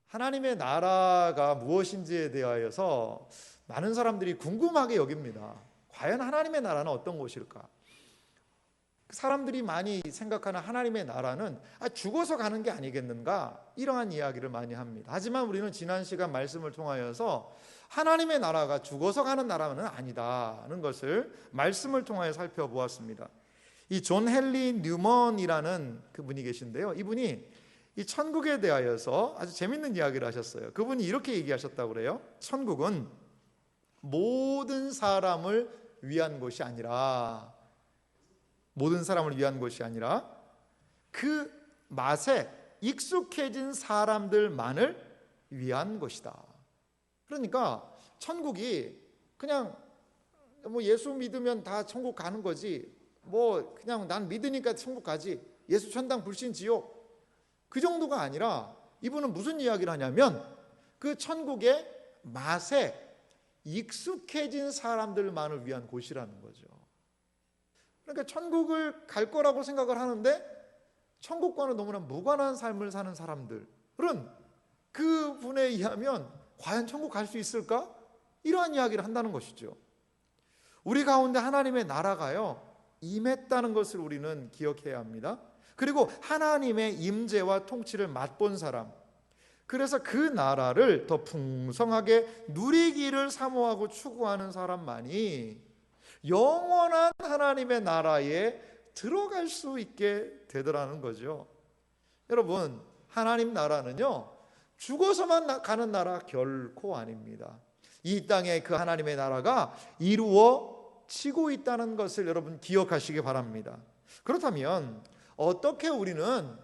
하나님의 나라가 무엇인지에 대하여서 많은 사람들이 궁금하게 여깁니다. 과연 하나님의 나라는 어떤 곳일까? 사람들이 많이 생각하는 하나님의 나라는 죽어서 가는 게 아니겠는가? 이러한 이야기를 많이 합니다. 하지만 우리는 지난 시간 말씀을 통하여서 하나님의 나라가 죽어서 가는 나라는 아니다는 것을 말씀을 통하여 살펴보았습니다. 이 존 헨리 뉴먼이라는 그분이 계신데요. 이분이 이 천국에 대하여서 아주 재밌는 이야기를 하셨어요. 그분이 이렇게 얘기하셨다고 그래요. 천국은 모든 사람을 위한 곳이 아니라 그 맛에 익숙해진 사람들만을 위한 것이다. 그러니까 천국이 그냥 예수 믿으면 다 천국 가는 거지, 그냥 난 믿으니까 천국 가지, 예수 천당 불신 지옥, 그 정도가 아니라 이분은 무슨 이야기를 하냐면 그 천국의 맛에 익숙해진 사람들만을 위한 곳이라는 거죠. 그러니까 천국을 갈 거라고 생각을 하는데 천국과는 너무나 무관한 삶을 사는 사람들은 그분에 의하면 과연 천국 갈 수 있을까? 이러한 이야기를 한다는 것이죠. 우리 가운데 하나님의 나라가요 임했다는 것을 우리는 기억해야 합니다. 그리고 하나님의 임재와 통치를 맛본 사람, 그래서 그 나라를 더 풍성하게 누리기를 사모하고 추구하는 사람만이 영원한 하나님의 나라에 들어갈 수 있게 되더라는 거죠. 여러분, 하나님 나라는요 죽어서만 가는 나라 결코 아닙니다. 이 땅에 그 하나님의 나라가 이루어지고 있다는 것을 여러분 기억하시기 바랍니다. 그렇다면 어떻게 우리는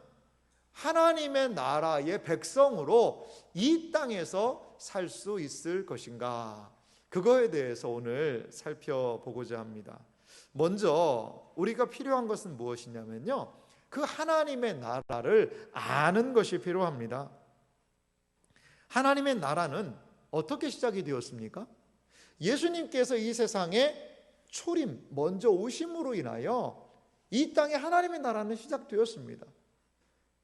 하나님의 나라의 백성으로 이 땅에서 살 수 있을 것인가? 그거에 대해서 오늘 살펴보고자 합니다. 먼저 우리가 필요한 것은 무엇이냐면요, 그 하나님의 나라를 아는 것이 필요합니다. 하나님의 나라는 어떻게 시작이 되었습니까? 예수님께서 이 세상에 초림, 먼저 오심으로 인하여 이 땅에 하나님의 나라는 시작되었습니다.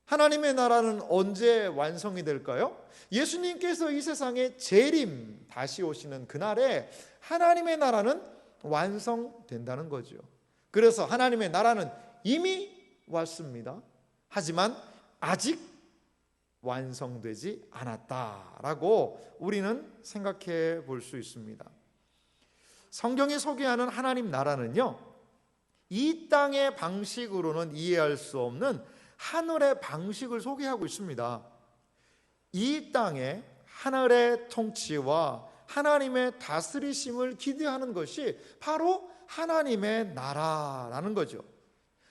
하나님의 나라는 언제 완성이 될까요? 예수님께서 이 세상에 재림, 다시 오시는 그날에 하나님의 나라는 완성된다는 거죠. 그래서 하나님의 나라는 이미 왔습니다. 하지만 아직 완성되지 않았다라고 우리는 생각해 볼 수 있습니다. 성경이 소개하는 하나님 나라는요, 이 땅의 방식으로는 이해할 수 없는 하늘의 방식을 소개하고 있습니다. 이 땅의 하늘의 통치와 하나님의 다스리심을 기대하는 것이 바로 하나님의 나라라는 거죠.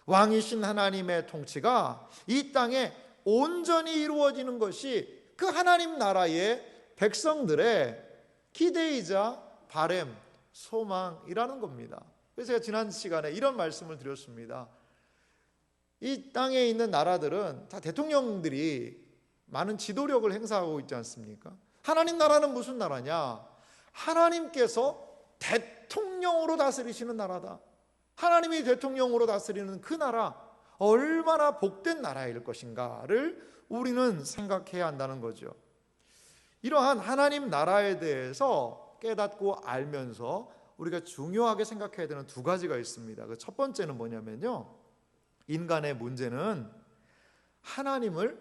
왕이신 하나님의 통치가 이 땅에 온전히 이루어지는 것이 그 하나님 나라의 백성들의 기대이자 바램, 소망이라는 겁니다. 그래서 제가 지난 시간에 이런 말씀을 드렸습니다. 이 땅에 있는 나라들은 다 대통령들이 많은 지도력을 행사하고 있지 않습니까? 하나님 나라는 무슨 나라냐? 하나님께서 대통령으로 다스리시는 나라다. 하나님이 대통령으로 다스리는 그 나라, 얼마나 복된 나라일 것인가를 우리는 생각해야 한다는 거죠. 이러한 하나님 나라에 대해서 깨닫고 알면서 우리가 중요하게 생각해야 되는 두 가지가 있습니다. 그 첫 번째는 뭐냐면요, 인간의 문제는 하나님을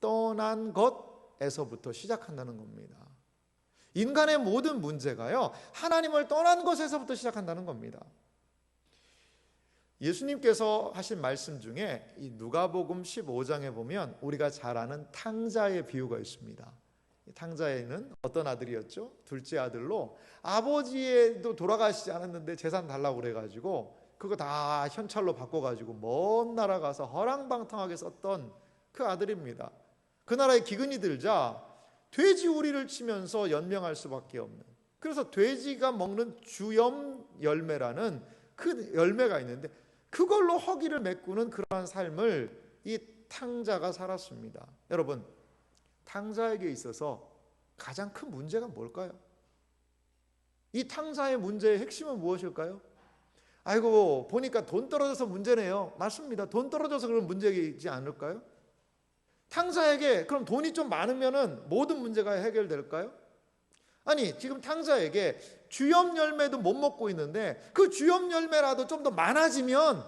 떠난 것에서부터 시작한다는 겁니다. 인간의 모든 문제가요, 하나님을 떠난 것에서부터 시작한다는 겁니다. 예수님께서 하신 말씀 중에 이 누가복음 15장에 보면 우리가 잘 아는 탕자의 비유가 있습니다. 탕자에는 어떤 아들이었죠? 둘째 아들로 아버지도 돌아가시지 않았는데 재산 달라고 그래가지고 그거 다 현찰로 바꿔가지고 먼 나라 가서 허랑방탕하게 썼던 그 아들입니다. 그 나라에 기근이 들자 돼지 우리를 치면서 연명할 수밖에 없는, 그래서 돼지가 먹는 주염 열매라는 그 열매가 있는데 그걸로 허기를 메꾸는 그러한 삶을 이 탕자가 살았습니다. 여러분, 탕자에게 있어서 가장 큰 문제가 뭘까요? 이 탕자의 문제의 핵심은 무엇일까요? 아이고, 보니까 돈 떨어져서 문제네요. 맞습니다. 돈 떨어져서 그런 문제이지 않을까요? 탕자에게 그럼 돈이 좀 많으면은 모든 문제가 해결될까요? 아니, 지금 탕자에게 주엽 열매도 못 먹고 있는데 그 주엽 열매라도 좀 더 많아지면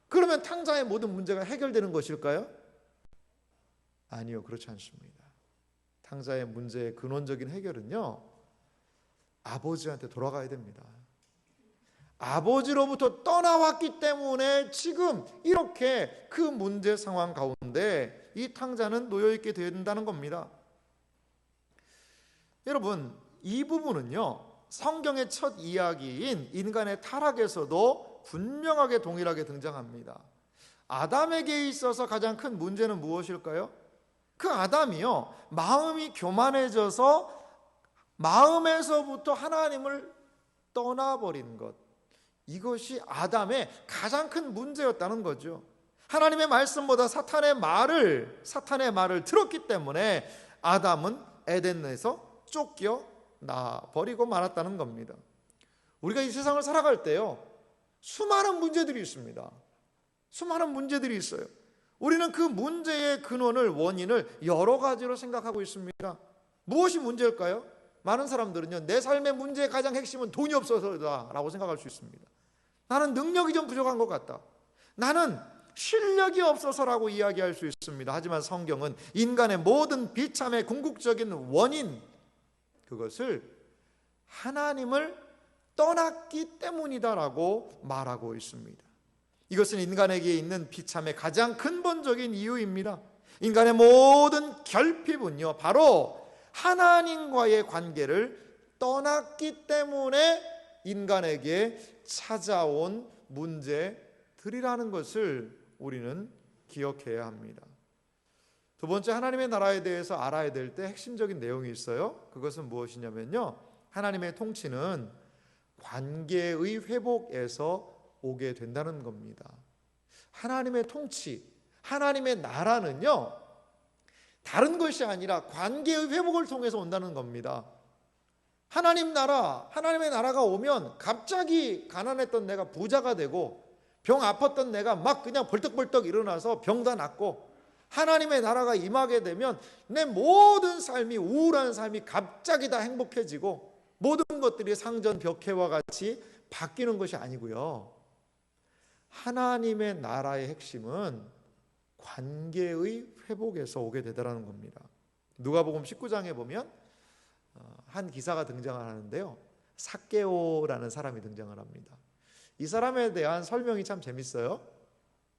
그러면 탕자의 모든 문제가 해결되는 것일까요? 아니요, 그렇지 않습니다. 탕자의 문제의 근원적인 해결은요, 아버지한테 돌아가야 됩니다. 아버지로부터 떠나왔기 때문에 지금 이렇게 그 문제 상황 가운데 이 탕자는 놓여있게 된다는 겁니다. 여러분, 이 부분은요, 성경의 첫 이야기인 인간의 타락에서도 분명하게 동일하게 등장합니다. 아담에게 있어서 가장 큰 문제는 무엇일까요? 그 아담이요, 마음이 교만해져서 마음에서부터 하나님을 떠나버린 것, 이것이 아담의 가장 큰 문제였다는 거죠. 하나님의 말씀보다 사탄의 말을 들었기 때문에 아담은 에덴에서 쫓겨나 버리고 말았다는 겁니다. 우리가 이 세상을 살아갈 때요, 수많은 문제들이 있습니다. 수많은 문제들이 있어요. 우리는 그 문제의 근원을, 원인을 여러 가지로 생각하고 있습니다. 무엇이 문제일까요? 많은 사람들은요, 내 삶의 문제의 가장 핵심은 돈이 없어서다 라고 생각할 수 있습니다. 나는 능력이 좀 부족한 것 같다. 나는 실력이 없어서라고 이야기할 수 있습니다. 하지만 성경은 인간의 모든 비참의 궁극적인 원인, 그것을 하나님을 떠났기 때문이다라고 말하고 있습니다. 이것은 인간에게 있는 비참의 가장 근본적인 이유입니다. 인간의 모든 결핍은요, 바로 하나님과의 관계를 떠났기 때문에 인간에게 찾아온 문제들이라는 것을 우리는 기억해야 합니다. 두 번째, 하나님의 나라에 대해서 알아야 될 때 핵심적인 내용이 있어요. 그것은 무엇이냐면요, 하나님의 통치는 관계의 회복에서 오게 된다는 겁니다. 하나님의 통치, 하나님의 나라는요, 다른 것이 아니라 관계의 회복을 통해서 온다는 겁니다. 하나님의 나라가 오면 갑자기 가난했던 내가 부자가 되고, 병 아팠던 내가 막 그냥 벌떡벌떡 일어나서 병 다 낫고, 하나님의 나라가 임하게 되면 내 모든 삶이, 우울한 삶이 갑자기 다 행복해지고 모든 것들이 상전 벽해와 같이 바뀌는 것이 아니고요, 하나님의 나라의 핵심은 관계의 회복에서 오게 되더라는 겁니다. 누가복음 19장에 보면 한 기사가 등장하는데요, 삭개오라는 사람이 등장을 합니다. 이 사람에 대한 설명이 참 재밌어요.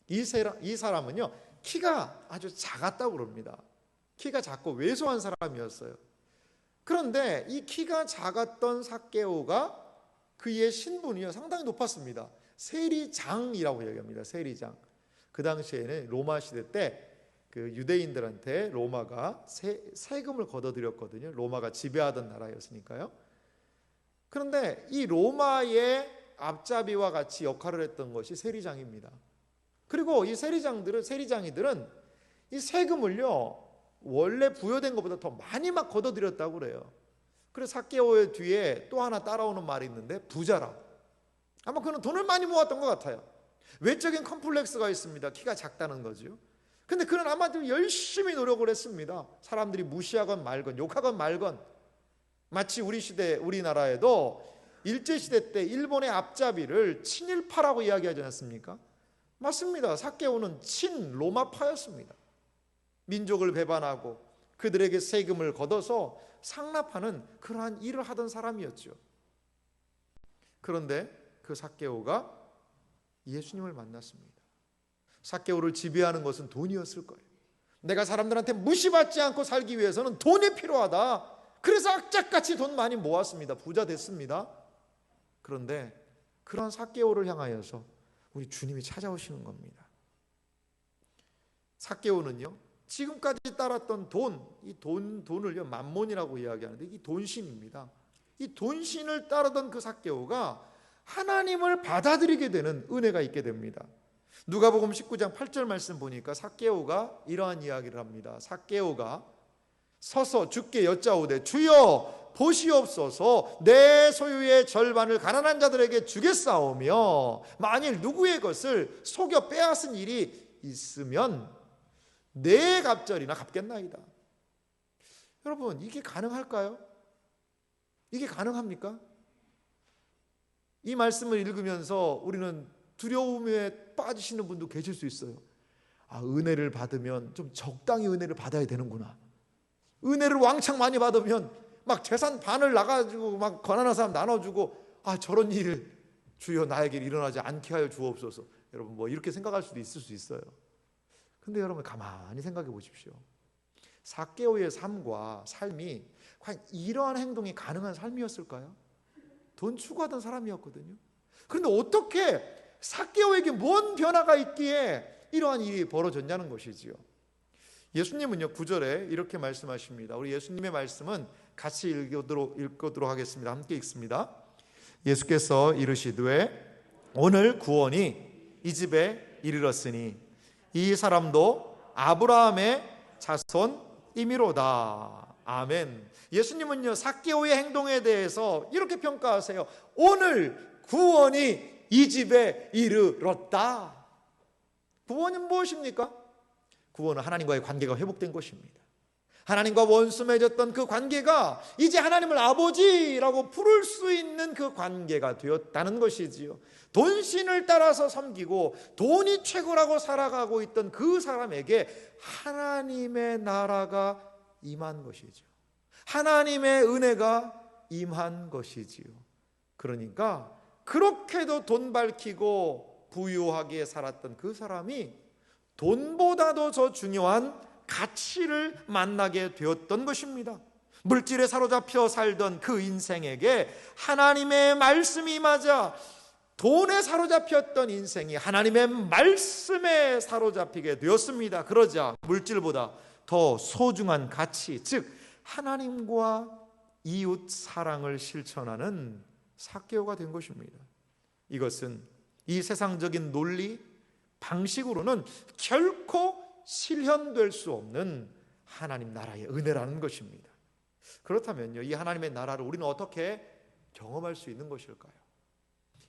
이 사람은요, 키가 아주 작았다고 그럽니다. 키가 작고 왜소한 사람이었어요. 그런데 이 키가 작았던 삭개오가 그의 신분이요, 상당히 높았습니다. 세리장이라고 얘기합니다. 세리장. 그 당시에는 로마 시대 때 그 유대인들한테 로마가 세금을 걷어들였거든요. 로마가 지배하던 나라였으니까요. 그런데 이 로마의 앞잡이와 같이 역할을 했던 것이 세리장입니다. 그리고 이 세리장이들은 이 세금을요, 원래 부여된 것보다 더 많이 막 걷어들였다고 그래요. 그래서 삭개오의 뒤에 또 하나 따라오는 말이 있는데, 부자라. 아마 그는 돈을 많이 모았던 것 같아요. 외적인 컴플렉스가 있습니다. 키가 작다는 거죠. 근데 그는 아마 좀 열심히 노력을 했습니다. 사람들이 무시하건 말건 욕하건 말건. 마치 우리나라에도 일제시대 때 일본의 앞잡이를 친일파라고 이야기하지 않습니까? 맞습니다. 삭개오는 친로마파였습니다. 민족을 배반하고 그들에게 세금을 걷어서 상납하는 그러한 일을 하던 사람이었죠. 그런데 그 삭개오가 예수님을 만났습니다. 삭개오를 지배하는 것은 돈이었을 거예요. 내가 사람들한테 무시받지 않고 살기 위해서는 돈이 필요하다. 그래서 악착같이 돈 많이 모았습니다. 부자 됐습니다. 그런데 그런 삭개오를 향하여서 우리 주님이 찾아오시는 겁니다. 삭개오는요, 지금까지 따랐던 돈을요, 만몬이라고 이야기하는데 이 돈신입니다. 이 돈신을 따르던 그 삭개오가 하나님을 받아들이게 되는 은혜가 있게 됩니다. 누가복음 19장 8절 말씀 보니까 삭개오가 이러한 이야기를 합니다. 삭개오가 서서 주께 여짜오되, 주여 보시옵소서, 내 소유의 절반을 가난한 자들에게 주겠사오며 만일 누구의 것을 속여 빼앗은 일이 있으면 네 갑절이나 갚겠나이다. 여러분, 이게 가능할까요? 이게 가능합니까? 이 말씀을 읽으면서 우리는 두려움에 빠지시는 분도 계실 수 있어요. 아, 은혜를 받으면 좀 적당히 은혜를 받아야 되는구나. 은혜를 왕창 많이 받으면 막 재산 반을 나가지고 막 가난한 사람 나눠주고, 아, 저런 일 주여 나에게 일어나지 않게 하여 주옵소서. 여러분, 뭐 이렇게 생각할 수도 있을 수 있어요. 근데 여러분, 가만히 생각해 보십시오. 삭개오의 삶과 삶이 과연 이러한 행동이 가능한 삶이었을까요? 돈 추구하던 사람이었거든요. 그런데 어떻게 삭개오에게 뭔 변화가 있기에 이러한 일이 벌어졌냐는 것이지요. 예수님은요, 9절에 이렇게 말씀하십니다. 우리 예수님의 말씀은 같이 읽도록 하겠습니다. 함께 읽습니다. 예수께서 이르시되 오늘 구원이 이 집에 이르렀으니 이 사람도 아브라함의 자손이미로다. 아멘. 예수님은요, 삭개오의 행동에 대해서 이렇게 평가하세요. 오늘 구원이 이 집에 이르렀다. 구원은 무엇입니까? 구원은 하나님과의 관계가 회복된 것입니다. 하나님과 원수 맺었던 그 관계가 이제 하나님을 아버지라고 부를 수 있는 그 관계가 되었다는 것이지요. 돈신을 따라서 섬기고 돈이 최고라고 살아가고 있던 그 사람에게 하나님의 나라가 임한 것이죠. 하나님의 은혜가 임한 것이지요. 그러니까 그렇게도 돈 밝히고 부유하게 살았던 그 사람이 돈보다도 더 중요한 가치를 만나게 되었던 것입니다. 물질에 사로잡혀 살던 그 인생에게 하나님의 말씀이 임하자 돈에 사로잡혔던 인생이 하나님의 말씀에 사로잡히게 되었습니다. 그러자 물질보다 더 소중한 가치, 즉 하나님과 이웃 사랑을 실천하는 삭개오가 된 것입니다. 이것은 이 세상적인 논리, 방식으로는 결코 실현될 수 없는 하나님 나라의 은혜라는 것입니다. 그렇다면요, 이 하나님의 나라를 우리는 어떻게 경험할 수 있는 것일까요?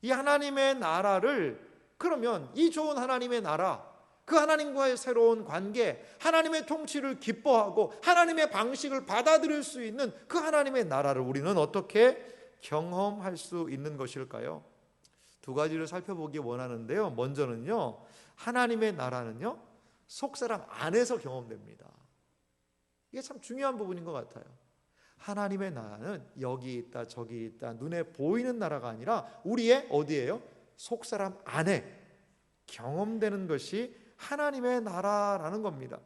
이 하나님의 나라를, 그러면 이 좋은 하나님의 나라, 그 하나님과의 새로운 관계, 하나님의 통치를 기뻐하고 하나님의 방식을 받아들일 수 있는 그 하나님의 나라를 우리는 어떻게 경험할 수 있는 것일까요? 두 가지를 살펴보기 원하는데요. 먼저는요, 하나님의 나라는요, 속사람 안에서 경험됩니다. 이게 참 중요한 부분인 것 같아요. 하나님의 나라는 여기 있다 저기 있다 눈에 보이는 나라가 아니라 우리의 어디예요? 속사람 안에 경험되는 것이 하나님의 나라라는 겁니다.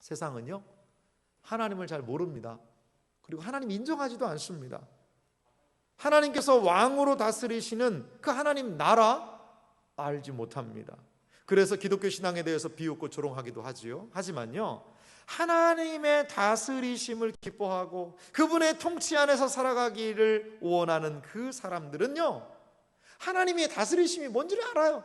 세상은요, 하나님을 잘 모릅니다. 그리고 하나님 인정하지도 않습니다. 하나님께서 왕으로 다스리시는 그 하나님 나라 알지 못합니다. 그래서 기독교 신앙에 대해서 비웃고 조롱하기도 하지요. 하지만요, 하나님의 다스리심을 기뻐하고 그분의 통치 안에서 살아가기를 원하는 그 사람들은요, 하나님의 다스리심이 뭔지를 알아요.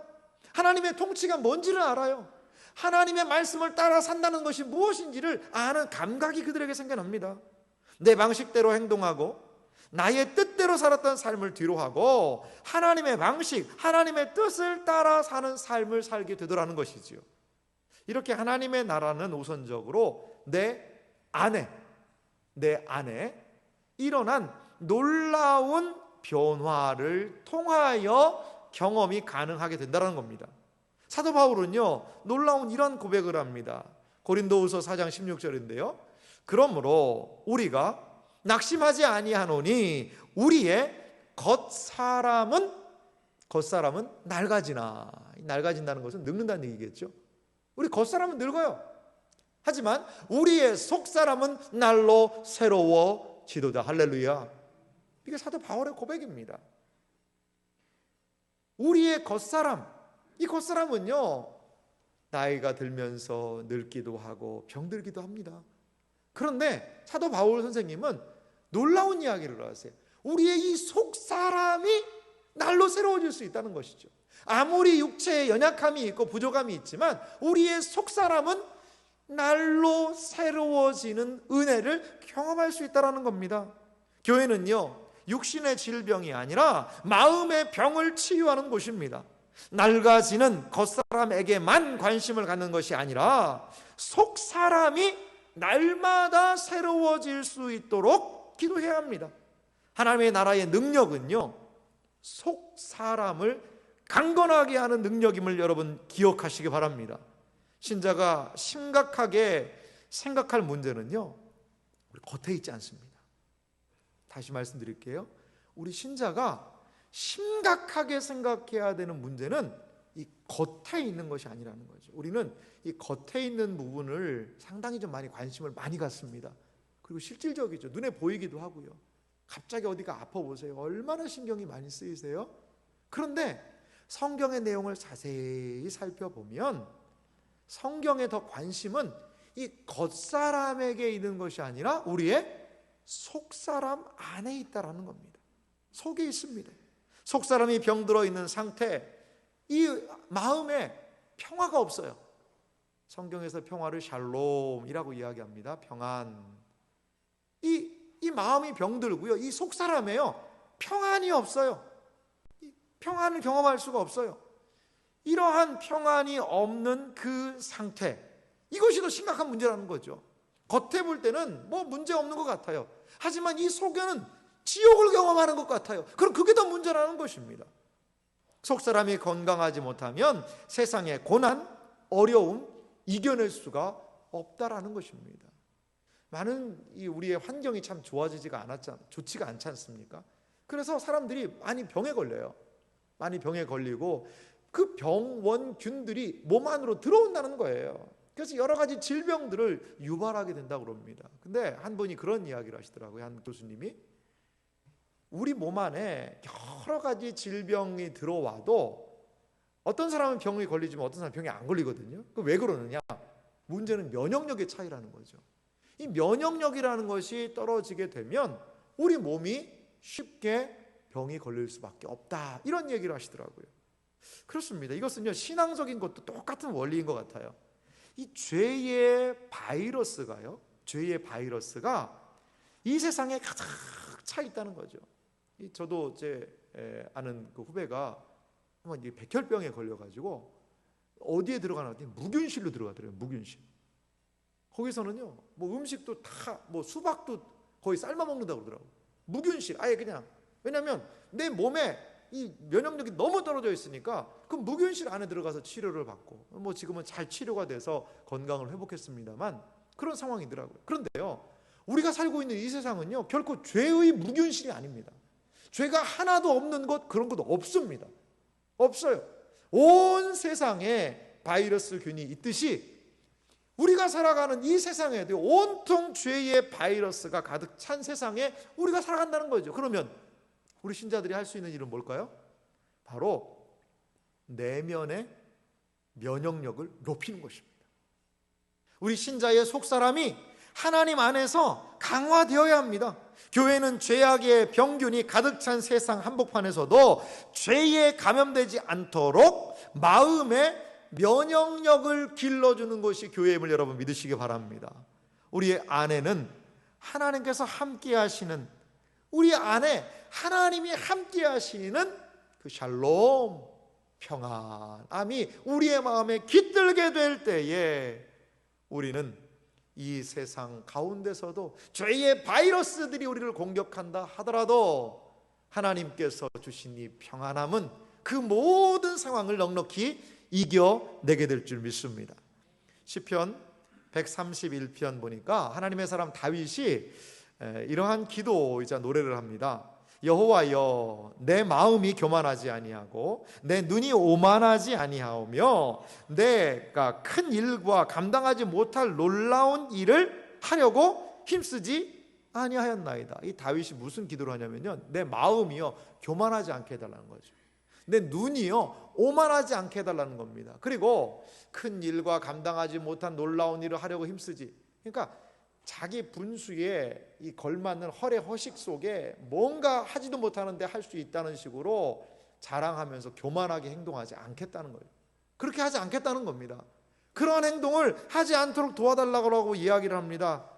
하나님의 통치가 뭔지를 알아요. 하나님의 말씀을 따라 산다는 것이 무엇인지를 아는 감각이 그들에게 생겨납니다. 내 방식대로 행동하고 나의 뜻대로 살았던 삶을 뒤로하고 하나님의 방식, 하나님의 뜻을 따라 사는 삶을 살게 되더라는 것이지요. 이렇게 하나님의 나라는 우선적으로 내 안에 일어난 놀라운 변화를 통하여 경험이 가능하게 된다는 겁니다. 사도 바울은요, 놀라운 이런 고백을 합니다. 고린도후서 4장 16절인데요. 그러므로 우리가 낙심하지 아니하노니 우리의 겉사람은 낡아지나. 낡아진다는 것은 늙는다는 얘기겠죠. 우리 겉사람은 늙어요. 하지만 우리의 속사람은 날로 새로워지도다. 할렐루야. 이게 사도 바울의 고백입니다. 우리의 겉사람, 이 겉사람은요, 나이가 들면서 늙기도 하고 병들기도 합니다. 그런데 사도 바울 선생님은 놀라운 이야기를 하세요. 우리의 이 속사람이 날로 새로워질 수 있다는 것이죠. 아무리 육체에 연약함이 있고 부족함이 있지만 우리의 속사람은 날로 새로워지는 은혜를 경험할 수 있다는 겁니다. 교회는요, 육신의 질병이 아니라 마음의 병을 치유하는 곳입니다. 낡아지는 겉사람에게만 관심을 갖는 것이 아니라 속 사람이 날마다 새로워질 수 있도록 기도해야 합니다. 하나님의 나라의 능력은요, 속 사람을 강건하게 하는 능력임을 여러분 기억하시기 바랍니다. 신자가 심각하게 생각할 문제는요, 우리 겉에 있지 않습니다. 다시 말씀드릴게요. 우리 신자가 심각하게 생각해야 되는 문제는 이 겉에 있는 것이 아니라는 거죠. 우리는 이 겉에 있는 부분을 상당히 좀 많이 관심을 많이 갖습니다. 그리고 실질적이죠. 눈에 보이기도 하고요. 갑자기 어디가 아파 보세요. 얼마나 신경이 많이 쓰이세요? 그런데 성경의 내용을 자세히 살펴보면 성경의 더 관심은 이 겉사람에게 있는 것이 아니라 우리의 속사람 안에 있다라는 겁니다. 속에 있습니다. 속사람이 병들어 있는 상태, 이 마음에 평화가 없어요. 성경에서 평화를 샬롬이라고 이야기합니다. 평안. 이 마음이 병들고요, 이 속사람에요, 평안이 없어요. 평안을 경험할 수가 없어요. 이러한 평안이 없는 그 상태, 이것이 더 심각한 문제라는 거죠. 겉에 볼 때는 뭐 문제 없는 것 같아요. 하지만 이 속에는 지옥을 경험하는 것 같아요. 그럼 그게 더 문제라는 것입니다. 속사람이 건강하지 못하면 세상의 고난, 어려움 이겨낼 수가 없다라는 것입니다. 많은 우리의 환경이 참 좋지가 않지 않습니까? 그래서 사람들이 많이 병에 걸려요. 많이 병에 걸리고 그 병원균들이 몸 안으로 들어온다는 거예요. 그래서 여러 가지 질병들을 유발하게 된다고 그럽니다. 근데 한 분이 그런 이야기를 하시더라고요. 한 교수님이, 우리 몸 안에 여러 가지 질병이 들어와도 어떤 사람은 병이 걸리지만 어떤 사람은 병이 안 걸리거든요. 왜 그러느냐? 문제는 면역력의 차이라는 거죠. 이 면역력이라는 것이 떨어지게 되면 우리 몸이 쉽게 병이 걸릴 수밖에 없다, 이런 얘기를 하시더라고요. 그렇습니다. 이것은요, 신앙적인 것도 똑같은 원리인 것 같아요. 이 죄의 바이러스가 이 세상에 가득 차 있다는 거죠. 저도 제 아는 그 후배가 한번 백혈병에 걸려가지고 어디에 들어가나 했더니 무균실로 들어가더래요. 무균실. 거기서는요, 뭐 음식도 다, 뭐 수박도 거의 삶아 먹는다고 그러더라고요. 무균실, 아예 그냥. 왜냐하면 내 몸에 이 면역력이 너무 떨어져 있으니까 그 무균실 안에 들어가서 치료를 받고, 뭐 지금은 잘 치료가 돼서 건강을 회복했습니다만 그런 상황이더라고요. 그런데요, 우리가 살고 있는 이 세상은요, 결코 죄의 무균실이 아닙니다. 죄가 하나도 없는 것, 그런 것도 없습니다. 없어요. 온 세상에 바이러스균이 있듯이 우리가 살아가는 이 세상에도 온통 죄의 바이러스가 가득 찬 세상에 우리가 살아간다는 거죠. 그러면 우리 신자들이 할 수 있는 일은 뭘까요? 바로 내면의 면역력을 높이는 것입니다. 우리 신자의 속사람이 하나님 안에서 강화되어야 합니다. 교회는 죄악의 병균이 가득 찬 세상 한복판에서도 죄에 감염되지 않도록 마음의 면역력을 길러주는 것이 교회임을 여러분 믿으시기 바랍니다. 우리 안에는 하나님께서 함께 하시는, 우리 안에 하나님이 함께 하시는 그 샬롬, 평안함이 우리의 마음에 깃들게 될 때에 우리는 이 세상 가운데서도 죄의 바이러스들이 우리를 공격한다 하더라도 하나님께서 주신 이 평안함은 그 모든 상황을 넉넉히 이겨내게 될 줄 믿습니다. 시편 131편 보니까 하나님의 사람 다윗이 이러한 기도이자 노래를 합니다. 여호와여, 내 마음이 교만하지 아니하고 내 눈이 오만하지 아니하오며 내가 큰 일과 감당하지 못할 놀라운 일을 하려고 힘쓰지 아니하였나이다. 이 다윗이 무슨 기도를 하냐면요, 내 마음이요 교만하지 않게 해달라는 거죠. 내 눈이요 오만하지 않게 해달라는 겁니다. 그리고 큰 일과 감당하지 못한 놀라운 일을 하려고 힘쓰지, 그러니까 자기 분수에 이 걸맞는 헐의 허식 속에 뭔가 하지도 못하는데 할 수 있다는 식으로 자랑하면서 교만하게 행동하지 않겠다는 거예요. 그렇게 하지 않겠다는 겁니다. 그러한 행동을 하지 않도록 도와달라고 이야기를 합니다.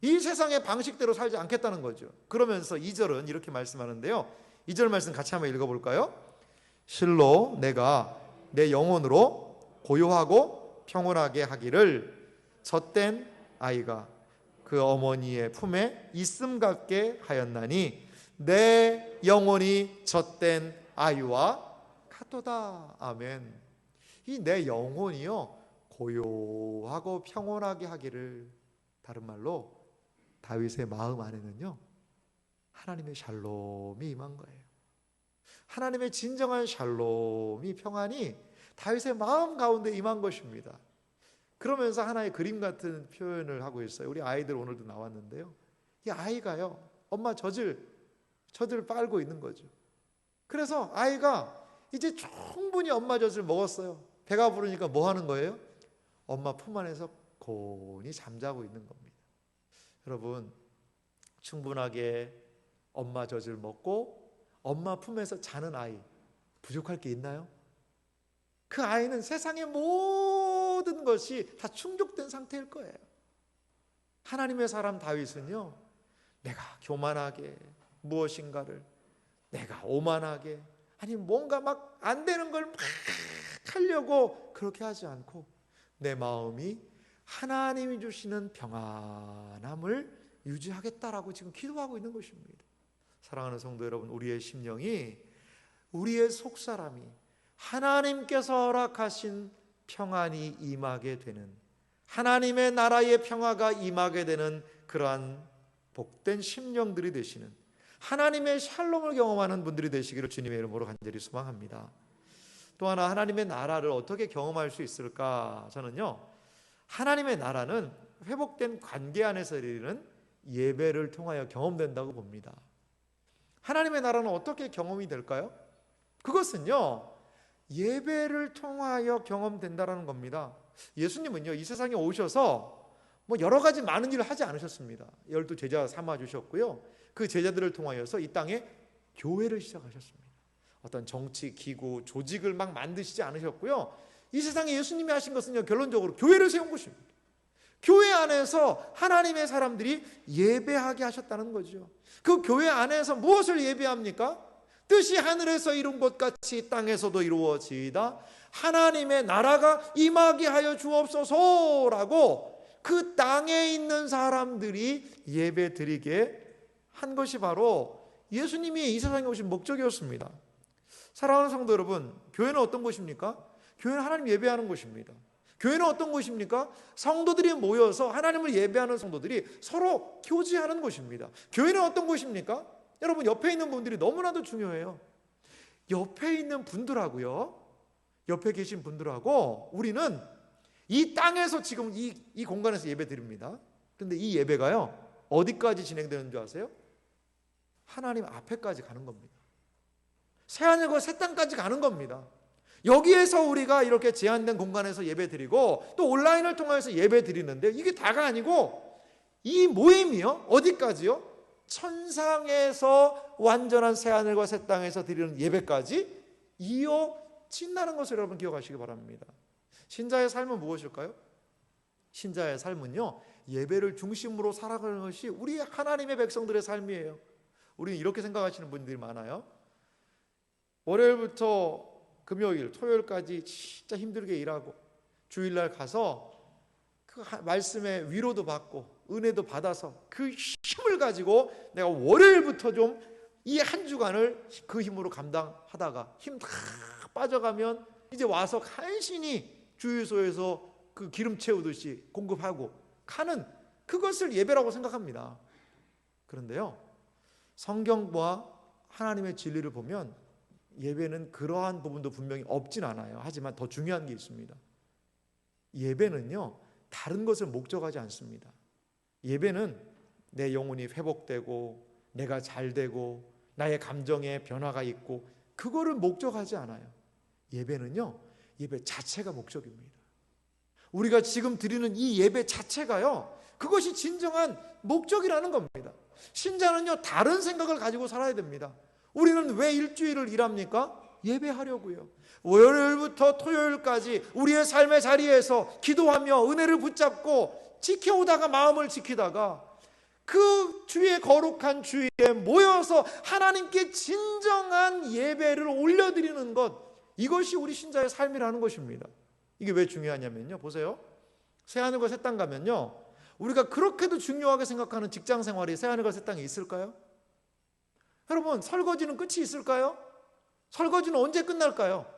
이 세상의 방식대로 살지 않겠다는 거죠. 그러면서 2절은 이렇게 말씀하는데요, 2절 말씀 같이 한번 읽어볼까요? 실로 내가 내 영혼으로 고요하고 평온하게 하기를 젖된 아이가 그 어머니의 품에 있음 같게 하였나니 내 영혼이 젖된 아이와 같도다. 아멘. 이 내 영혼이요 고요하고 평온하게 하기를, 다른 말로 다윗의 마음 안에는요 하나님의 샬롬이 임한 거예요. 하나님의 진정한 샬롬이, 평안이 다윗의 마음 가운데 임한 것입니다. 그러면서 하나의 그림 같은 표현을 하고 있어요. 우리 아이들 오늘도 나왔는데요, 이 아이가요 엄마 젖을 빨고 있는 거죠. 그래서 아이가 이제 충분히 엄마 젖을 먹었어요. 배가 부르니까 뭐 하는 거예요? 엄마 품 안에서 곤히 잠자고 있는 겁니다. 여러분, 충분하게 엄마 젖을 먹고 엄마 품에서 자는 아이, 부족할 게 있나요? 그 아이는 세상의 모든 것이 다 충족된 상태일 거예요. 하나님의 사람 다윗은요, 내가 교만하게 무엇인가를, 내가 오만하게, 아니 뭔가 막 안 되는 걸 막 하려고 그렇게 하지 않고 내 마음이 하나님이 주시는 평안함을 유지하겠다라고 지금 기도하고 있는 것입니다. 사랑하는 성도 여러분, 우리의 심령이, 우리의 속사람이 하나님께서 허락하신 평안이 임하게 되는, 하나님의 나라의 평화가 임하게 되는 그러한 복된 심령들이 되시는, 하나님의 샬롬을 경험하는 분들이 되시기를 주님의 이름으로 간절히 소망합니다. 또 하나, 하나님의 나라를 어떻게 경험할 수 있을까? 저는요, 하나님의 나라는 회복된 관계 안에서 이르는 예배를 통하여 경험된다고 봅니다. 하나님의 나라는 어떻게 경험이 될까요? 그것은요, 예배를 통하여 경험된다라는 겁니다. 예수님은요, 이 세상에 오셔서 뭐 여러 가지 많은 일을 하지 않으셨습니다. 12 제자 삼아 주셨고요, 그 제자들을 통하여서 이 땅에 교회를 시작하셨습니다. 어떤 정치, 기구, 조직을 막 만드시지 않으셨고요, 이 세상에 예수님이 하신 것은요, 결론적으로 교회를 세운 것입니다. 교회 안에서 하나님의 사람들이 예배하게 하셨다는 거죠. 그 교회 안에서 무엇을 예배합니까? 뜻이 하늘에서 이룬 것 같이 땅에서도 이루어지이다. 하나님의 나라가 임하게 하여 주옵소서라고 그 땅에 있는 사람들이 예배 드리게 한 것이 바로 예수님이 이 세상에 오신 목적이었습니다. 사랑하는 성도 여러분, 교회는 어떤 곳입니까? 교회는 하나님 예배하는 곳입니다. 교회는 어떤 곳입니까? 성도들이 모여서 하나님을 예배하는 성도들이 서로 교제하는 곳입니다. 교회는 어떤 곳입니까? 여러분, 옆에 있는 분들이 너무나도 중요해요. 옆에 있는 분들하고요, 옆에 계신 분들하고 우리는 이 땅에서 지금 이 공간에서 예배 드립니다. 그런데 이 예배가요, 어디까지 진행되는 줄 아세요? 하나님 앞에까지 가는 겁니다. 새하늘과 새 땅까지 가는 겁니다. 여기에서 우리가 이렇게 제한된 공간에서 예배 드리고 또 온라인을 통해서 예배 드리는데, 이게 다가 아니고 이 모임이요, 어디까지요? 천상에서 완전한 새하늘과 새 땅에서 드리는 예배까지 이어진다는 것을 여러분 기억하시기 바랍니다. 신자의 삶은 무엇일까요? 신자의 삶은요, 예배를 중심으로 살아가는 것이 우리 하나님의 백성들의 삶이에요. 우리는 이렇게 생각하시는 분들이 많아요. 월요일부터 금요일, 토요일까지 진짜 힘들게 일하고 주일날 가서 그 말씀의 위로도 받고 은혜도 받아서 그 힘을 가지고 내가 월요일부터 좀 이 한 주간을 그 힘으로 감당하다가 힘 다 빠져가면 이제 와서 간신히 주유소에서 그 기름 채우듯이 공급하고 가는, 그것을 예배라고 생각합니다. 그런데요, 성경과 하나님의 진리를 보면 예배는 그러한 부분도 분명히 없진 않아요. 하지만 더 중요한 게 있습니다. 예배는요, 다른 것을 목적하지 않습니다. 예배는 내 영혼이 회복되고 내가 잘되고 나의 감정에 변화가 있고 그거를 목적하지 않아요. 예배는요, 예배 자체가 목적입니다. 우리가 지금 드리는 이 예배 자체가요, 그것이 진정한 목적이라는 겁니다. 신자는요, 다른 생각을 가지고 살아야 됩니다. 우리는 왜 일주일을 일합니까? 예배하려고요. 월요일부터 토요일까지 우리의 삶의 자리에서 기도하며 은혜를 붙잡고 지켜오다가, 마음을 지키다가 그 주의 거룩한 주에 모여서 하나님께 진정한 예배를 올려드리는 것, 이것이 우리 신자의 삶이라는 것입니다. 이게 왜 중요하냐면요, 보세요. 새하늘과 새 땅 가면요, 우리가 그렇게도 중요하게 생각하는 직장 생활이 새하늘과 새 땅에 있을까요? 여러분, 설거지는 끝이 있을까요? 설거지는 언제 끝날까요?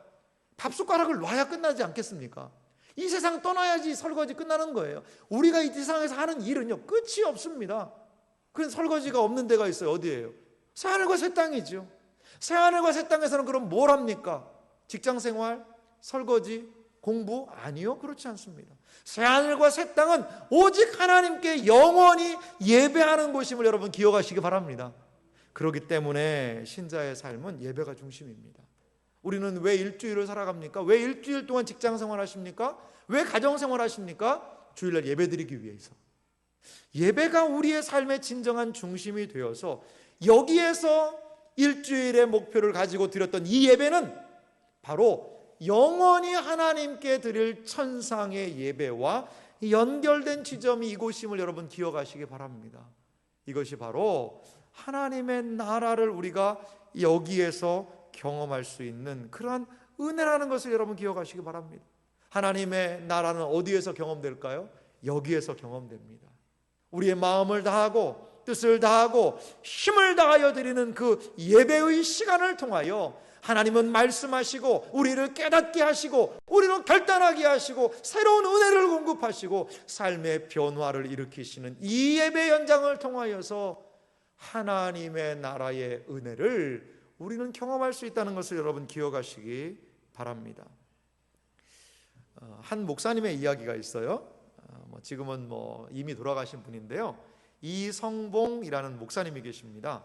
밥숟가락을 놔야 끝나지 않겠습니까? 이 세상 떠나야지 설거지 끝나는 거예요. 우리가 이 세상에서 하는 일은요, 끝이 없습니다. 그런 설거지가 없는 데가 있어요. 어디예요? 새하늘과 새 땅이죠. 새하늘과 새 땅에서는 그럼 뭘 합니까? 직장 생활, 설거지, 공부? 아니요, 그렇지 않습니다. 새하늘과 새 땅은 오직 하나님께 영원히 예배하는 곳임을 여러분 기억하시기 바랍니다. 그렇기 때문에 신자의 삶은 예배가 중심입니다. 우리는 왜 일주일을 살아갑니까? 왜 일주일 동안 직장 생활하십니까? 왜 가정 생활하십니까? 주일날 예배드리기 위해서. 예배가 우리의 삶의 진정한 중심이 되어서 여기에서 일주일의 목표를 가지고 드렸던 이 예배는 바로 영원히 하나님께 드릴 천상의 예배와 연결된 지점이 이곳임을 여러분 기억하시기 바랍니다. 이것이 바로 하나님의 나라를 우리가 여기에서 경험할 수 있는 그러한 은혜라는 것을 여러분 기억하시기 바랍니다. 하나님의 나라는 어디에서 경험될까요? 여기에서 경험됩니다. 우리의 마음을 다하고 뜻을 다하고 힘을 다하여 드리는 그 예배의 시간을 통하여 하나님은 말씀하시고 우리를 깨닫게 하시고 우리를 결단하게 하시고 새로운 은혜를 공급하시고 삶의 변화를 일으키시는 이 예배 현장을 통하여서 하나님의 나라의 은혜를 우리는 경험할 수 있다는 것을 여러분 기억하시기 바랍니다. 한 목사님의 이야기가 있어요. 지금은 이미 돌아가신 분인데요. 이성봉이라는 목사님이 계십니다.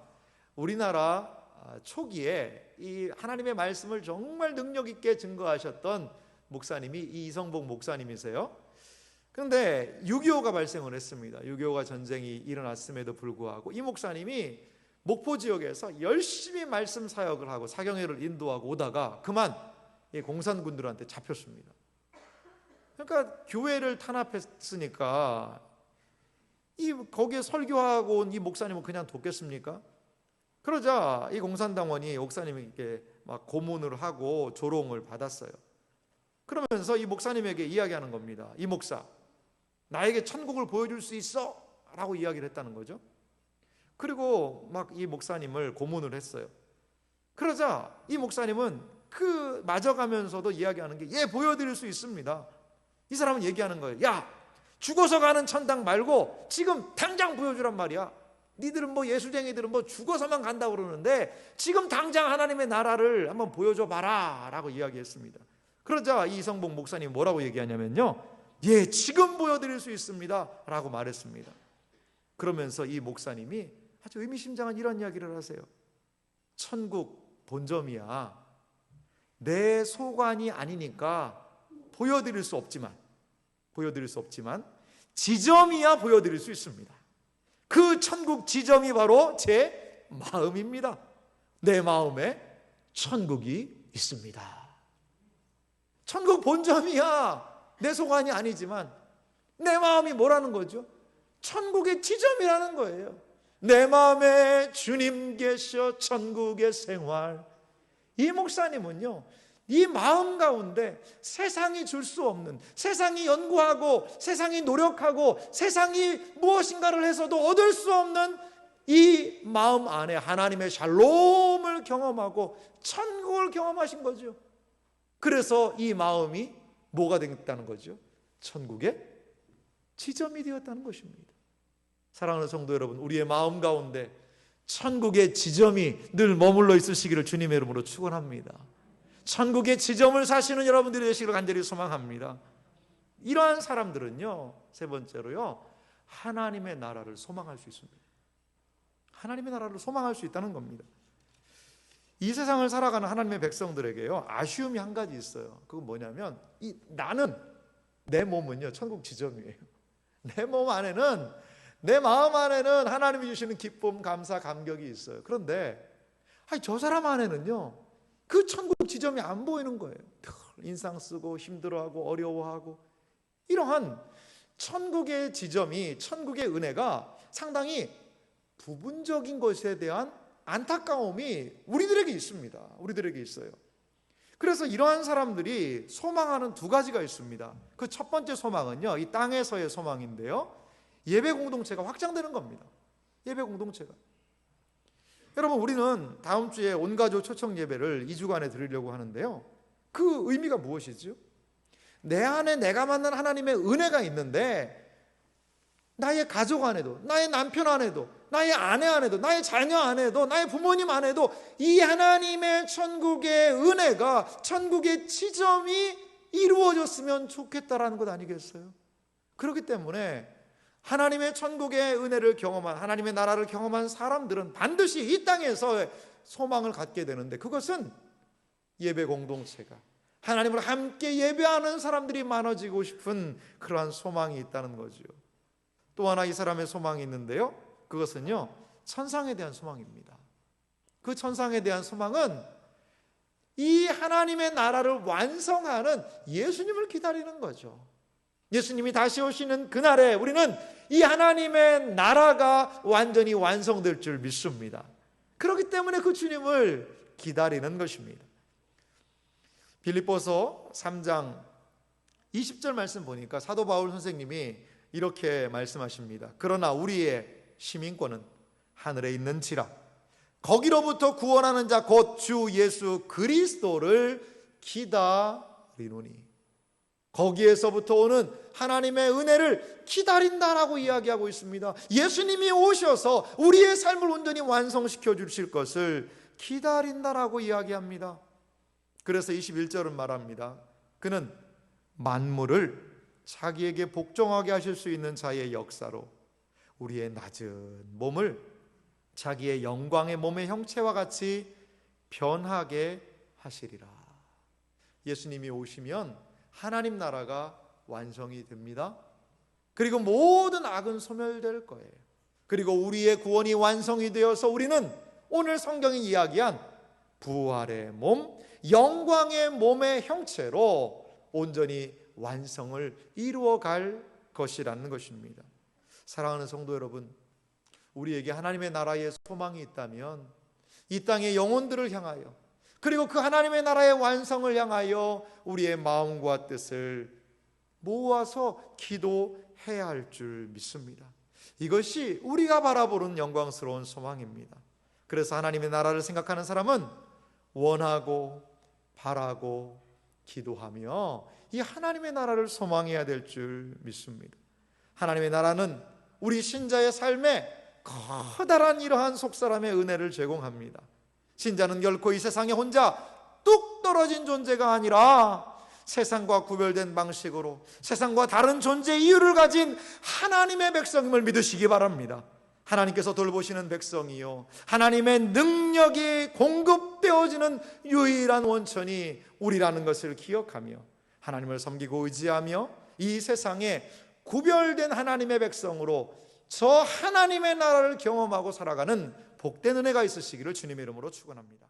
우리나라 초기에 이 하나님의 말씀을 정말 능력 있게 증거하셨던 목사님이 이성봉 목사님이세요. 그런데 6.25가 발생을 했습니다. 6.25가 전쟁이 일어났음에도 불구하고 이 목사님이 목포 지역에서 열심히 말씀 사역을 하고 사경회를 인도하고 오다가 그만 공산군들한테 잡혔습니다. 그러니까 교회를 탄압했으니까 거기에 설교하고 온 이 목사님은 그냥 뒀겠습니까? 그러자 이 공산당원이 목사님에게 막 고문을 하고 조롱을 받았어요. 그러면서 이 목사님에게 이야기하는 겁니다. 이 목사, 나에게 천국을 보여줄 수 있어? 라고 이야기를 했다는 거죠. 그리고 막 이 목사님을 고문을 했어요. 그러자 이 목사님은 그 맞아가면서도 이야기하는 게 보여드릴 수 있습니다. 이 사람은 얘기하는 거예요. 야, 죽어서 가는 천당 말고 지금 당장 보여주란 말이야. 니들은 예수쟁이들은 죽어서만 간다고 그러는데 지금 당장 하나님의 나라를 한번 보여줘 봐라 라고 이야기했습니다. 그러자 이성봉 목사님 뭐라고 얘기하냐면요, 지금 보여드릴 수 있습니다 라고 말했습니다. 그러면서 이 목사님이 아주 의미심장한 이런 이야기를 하세요. 천국 본점이야. 내 소관이 아니니까 보여드릴 수 없지만 지점이야 보여드릴 수 있습니다. 그 천국 지점이 바로 제 마음입니다. 내 마음에 천국이 있습니다. 천국 본점이야 내 소관이 아니지만 내 마음이 뭐라는 거죠? 천국의 지점이라는 거예요. 내 마음에 주님 계셔 천국의 생활. 이 목사님은요, 이 마음 가운데 세상이 줄 수 없는, 세상이 연구하고 세상이 노력하고 세상이 무엇인가를 해서도 얻을 수 없는 이 마음 안에 하나님의 샬롬을 경험하고 천국을 경험하신 거죠. 그래서 이 마음이 뭐가 됐다는 거죠? 천국의 지점이 되었다는 것입니다. 사랑하는 성도 여러분, 우리의 마음 가운데 천국의 지점이 늘 머물러 있으시기를 주님의 이름으로 축원합니다. 천국의 지점을 사시는 여러분들이 되시기를 간절히 소망합니다. 이러한 사람들은요, 세 번째로요, 하나님의 나라를 소망할 수 있습니다. 하나님의 나라를 소망할 수 있다는 겁니다. 이 세상을 살아가는 하나님의 백성들에게요, 아쉬움이 한 가지 있어요. 그건 뭐냐면 내 몸은요, 천국 지점이에요. 내 몸 안에는, 내 마음 안에는 하나님이 주시는 기쁨, 감사, 감격이 있어요. 그런데 저 사람 안에는요, 그 천국 지점이 안 보이는 거예요. 인상 쓰고 힘들어하고 어려워하고, 이러한 천국의 지점이, 천국의 은혜가 상당히 부분적인 것에 대한 안타까움이 우리들에게 있습니다. 우리들에게 있어요. 그래서 이러한 사람들이 소망하는 두 가지가 있습니다. 그 첫 번째 소망은요, 이 땅에서의 소망인데요, 예배 공동체가 확장되는 겁니다. 예배 공동체가. 여러분, 우리는 다음 주에 온가족 초청 예배를 2주간에 드리려고 하는데요, 그 의미가 무엇이죠? 내 안에 내가 만난 하나님의 은혜가 있는데 나의 가족 안에도, 나의 남편 안에도, 나의 아내 안에도, 나의 자녀 안에도, 나의 부모님 안에도 이 하나님의 천국의 은혜가, 천국의 지점이 이루어졌으면 좋겠다라는 것 아니겠어요? 그렇기 때문에 하나님의 천국의 은혜를 경험한, 하나님의 나라를 경험한 사람들은 반드시 이 땅에서 소망을 갖게 되는데, 그것은 예배 공동체가, 하나님을 함께 예배하는 사람들이 많아지고 싶은 그러한 소망이 있다는 거죠. 또 하나 이 사람의 소망이 있는데요, 그것은요, 천상에 대한 소망입니다. 그 천상에 대한 소망은 이 하나님의 나라를 완성하는 예수님을 기다리는 거죠. 예수님이 다시 오시는 그날에 우리는 이 하나님의 나라가 완전히 완성될 줄 믿습니다. 그렇기 때문에 그 주님을 기다리는 것입니다. 빌립보서 3장 20절 말씀 보니까 사도 바울 선생님이 이렇게 말씀하십니다. 그러나 우리의 시민권은 하늘에 있는지라 거기로부터 구원하는 자 곧 주 예수 그리스도를 기다리노니. 거기에서부터 오는 하나님의 은혜를 기다린다라고 이야기하고 있습니다. 예수님이 오셔서 우리의 삶을 온전히 완성시켜 주실 것을 기다린다라고 이야기합니다. 그래서 21절은 말합니다. 그는 만물을 자기에게 복종하게 하실 수 있는 자의 역사로 우리의 낮은 몸을 자기의 영광의 몸의 형체와 같이 변하게 하시리라. 예수님이 오시면 하나님 나라가 완성이 됩니다. 그리고 모든 악은 소멸될 거예요. 그리고 우리의 구원이 완성이 되어서 우리는 오늘 성경이 이야기한 부활의 몸, 영광의 몸의 형체로 온전히 완성을 이루어갈 것이라는 것입니다. 사랑하는 성도 여러분, 우리에게 하나님의 나라의 소망이 있다면 이 땅의 영혼들을 향하여, 그리고 그 하나님의 나라의 완성을 향하여 우리의 마음과 뜻을 모아서 기도해야 할 줄 믿습니다. 이것이 우리가 바라보는 영광스러운 소망입니다. 그래서 하나님의 나라를 생각하는 사람은 원하고 바라고 기도하며 이 하나님의 나라를 소망해야 될 줄 믿습니다. 하나님의 나라는 우리 신자의 삶에 커다란 이러한 속사람의 은혜를 제공합니다. 신자는 결코 이 세상에 혼자 뚝 떨어진 존재가 아니라 세상과 구별된 방식으로 세상과 다른 존재 이유를 가진 하나님의 백성임을 믿으시기 바랍니다. 하나님께서 돌보시는 백성이요, 하나님의 능력이 공급되어지는 유일한 원천이 우리라는 것을 기억하며 하나님을 섬기고 의지하며 이 세상에 구별된 하나님의 백성으로 저 하나님의 나라를 경험하고 살아가는 복된 은혜가 있으시기를 주님의 이름으로 축원합니다.